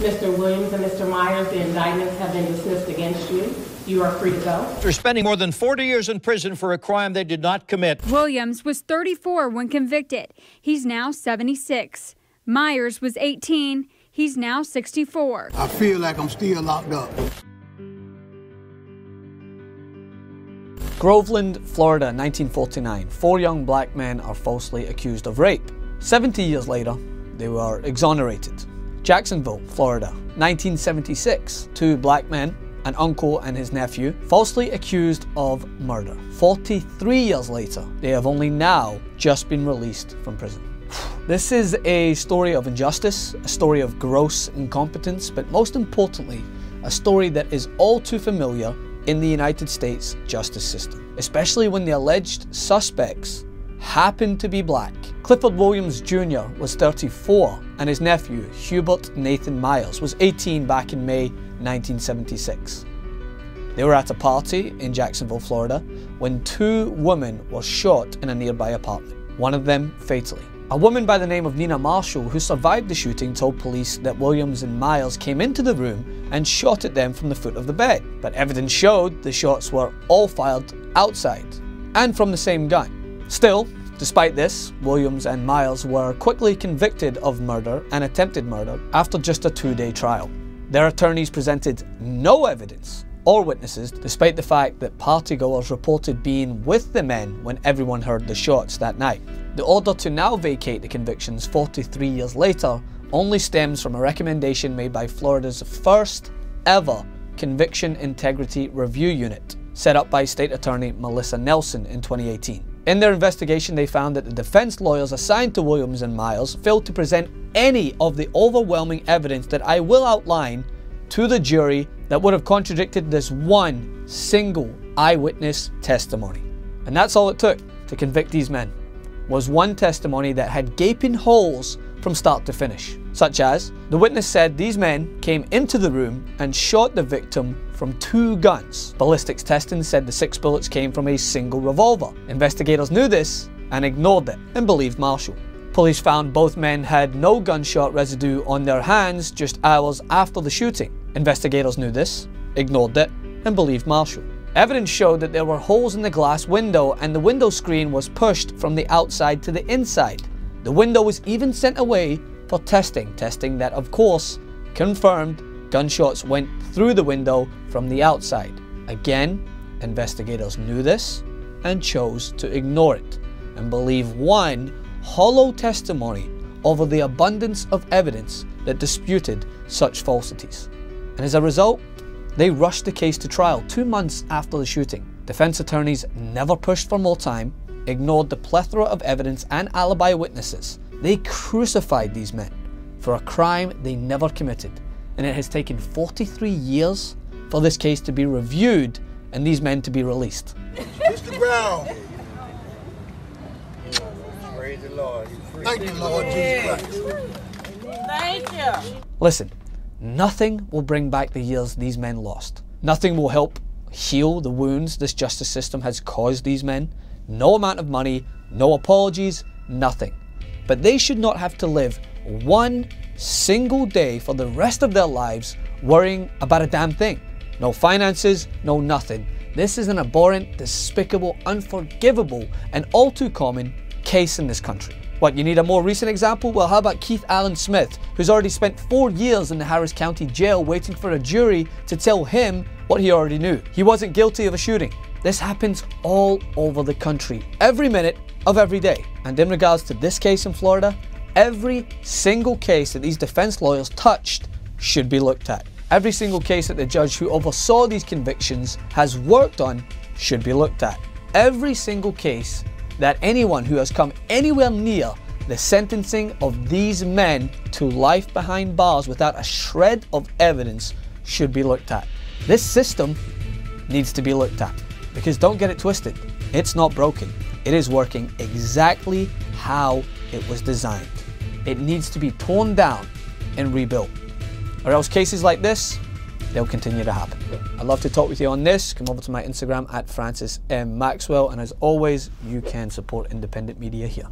Mr. Williams and Mr. Myers, the indictments have been dismissed against you. You are free to go. After spending more than 40 years in prison for a crime they did not commit. Williams was 34 when convicted. He's now 76. Myers was 18. He's now 64. I feel like I'm still locked up. Groveland, Florida, 1949. 4 young black men are falsely accused of rape. 70 years later, they were exonerated. Jacksonville, Florida, 1976. 2 black men, an uncle and his nephew, falsely accused of murder. 43 years later, they have only now just been released from prison. This is a story of injustice, a story of gross incompetence, but most importantly, a story that is all too familiar in the United States justice system, especially when the alleged suspects happen to be black. Clifford Williams Jr. was 34 and his nephew, Hubert Nathan Myers, was 18 back in May 1976. They were at a party in Jacksonville, Florida, when 2 women were shot in a nearby apartment, one of them fatally. A woman by the name of Nina Marshall, who survived the shooting, told police that Williams and Myers came into the room and shot at them from the foot of the bed. But evidence showed the shots were all fired outside and from the same gun. Still, despite this, Williams and Myers were quickly convicted of murder and attempted murder after just a 2-day trial. Their attorneys presented no evidence or witnesses, despite the fact that partygoers reported being with the men when everyone heard the shots that night. The order to now vacate the convictions 43 years later only stems from a recommendation made by Florida's first ever Conviction Integrity Review Unit, set up by State Attorney Melissa Nelson in 2018. In their investigation, they found that the defense lawyers assigned to Williams and Myers failed to present any of the overwhelming evidence that I will outline to the jury that would have contradicted this one single eyewitness testimony. And that's all it took to convict these men, was one testimony that had gaping holes from start to finish, such as the witness said these men came into the room and shot the victim from 2 guns. Ballistics testing said the 6 bullets came from a single revolver. Investigators knew this and ignored it and believed Marshall. Police found both men had no gunshot residue on their hands just hours after the shooting. Investigators knew this, ignored it, and believed Marshall. Evidence showed that there were holes in the glass window and the window screen was pushed from the outside to the inside. The window was even sent away for testing that of course confirmed gunshots went through the window from the outside. Again, investigators knew this and chose to ignore it and believe one hollow testimony over the abundance of evidence that disputed such falsities. And as a result, they rushed the case to trial 2 months after the shooting. Defense attorneys never pushed for more time, ignored the plethora of evidence and alibi witnesses. They crucified these men for a crime they never committed. And it has taken 43 years for this case to be reviewed and these men to be released. Mr. Brown. Praise the Lord. Thank you, Lord Jesus Christ. Thank you. Listen, nothing will bring back the years these men lost. Nothing will help heal the wounds this justice system has caused these men. No amount of money, no apologies, nothing. But they should not have to live one single day for the rest of their lives worrying about a damn thing. No finances, no nothing. This is an abhorrent, despicable, unforgivable, and all too common case in this country. What, you need a more recent example? Well, how about Keith Allen Smith, who's already spent 4 years in the Harris County Jail waiting for a jury to tell him what he already knew. He wasn't guilty of a shooting. This happens all over the country, every minute of every day. And in regards to this case in Florida, every single case that these defense lawyers touched should be looked at. Every single case that the judge who oversaw these convictions has worked on should be looked at. Every single case that anyone who has come anywhere near the sentencing of these men to life behind bars without a shred of evidence should be looked at. This system needs to be looked at, because don't get it twisted, it's not broken. It is working exactly how it was designed. It needs to be torn down and rebuilt, or else cases like this, they'll continue to happen. I'd love to talk with you on this. Come over to my Instagram at Francis M. Maxwell, and as always, you can support independent media here.